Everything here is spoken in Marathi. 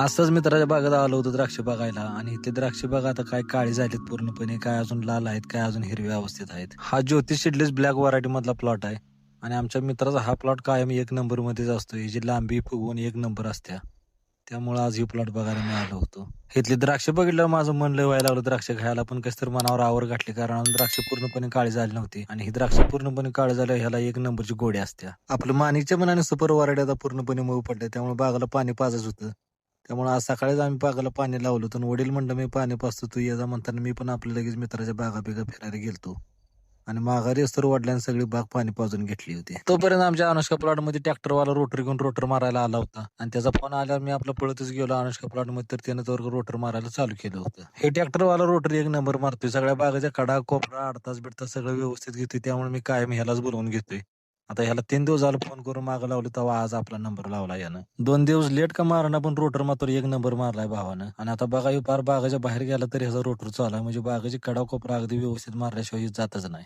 असंच मित्राच्या बागेत आलो होतो द्राक्ष बघायला आणि इथले द्राक्ष बघा आता काय काळी झालीत पूर्णपणे, काय अजून लाल आहेत, काय अजून हिरव्या अवस्थेत आहेत. हा ज्योती सीडलेस ब्लॅक व्हरायटी मधला प्लॉट आहे आणि आमच्या मित्राचा हा प्लॉट कायम एक नंबर मध्येच असतो. याची लांबी फुगवून एक नंबर असत्या. त्यामुळे आज ही प्लॉट बघायला मी आलो होतो. इथली द्राक्ष बघितल्यावर माझं मन लय व्हायला लागलं द्राक्ष खायला, पण कस तर मनावर आवर घातली कारण द्राक्ष पूर्णपणे काळी झाली नव्हती आणि ही द्राक्ष पूर्णपणे काळी झाल्यावर ह्याला एक नंबरची गोडी असत्या. आपलं माणिकच्या मनाने सुपर व्हरायटी आता पूर्णपणे मऊ पडले, त्यामुळे बागाला पाणी पाजत होतं. त्यामुळे आज सकाळीच आम्ही बागाला पाणी लावलं होतं. वडील म्हणलं मी पाणी पाजतो तू ये जा, म्हणताना मी पण आपल्या लगेच मित्राच्या बागा बिगा फिरायला गेलतो आणि माघारी असतर वडिलांनी सगळी बाग पाणी पाजून घेतली होती. तोपर्यंत आमच्या अनुष्का प्लॉट मध्ये ट्रॅक्टरवाला रोटर घेऊन रोटर मारायला आला होता आणि त्याचा फोन आल्यावर मी आपलं पळतच गेलो अनुष्का प्लॉट मध्ये, तर त्यानं तर रोटर मारायला चालू केलं होतं. हे ट्रॅक्टरवाला रोटर एक नंबर मारतोय, सगळ्या बागाच्या कडा कोपरा अडतास बिडतास सगळं व्यवस्थित घेतोय. त्यामुळे मी कायम ह्यालाच बोलवून घेतोय. आता ह्याला 3 दिवस झालं फोन करून मागं लावलं, तेव्हा आज आपला नंबर लावला यानं. 2 दिवस लेट का मारणार, पण रोटर मात्र एक नंबर मारलाय भावानं. आणि आता बघा हे पार बागाच्या बाहेर गेला तरी ह्याचा रोटर चालू आहे, म्हणजे बागाची कडा कोपरा अगदी व्यवस्थित मारल्याशिवाय जातच नाही.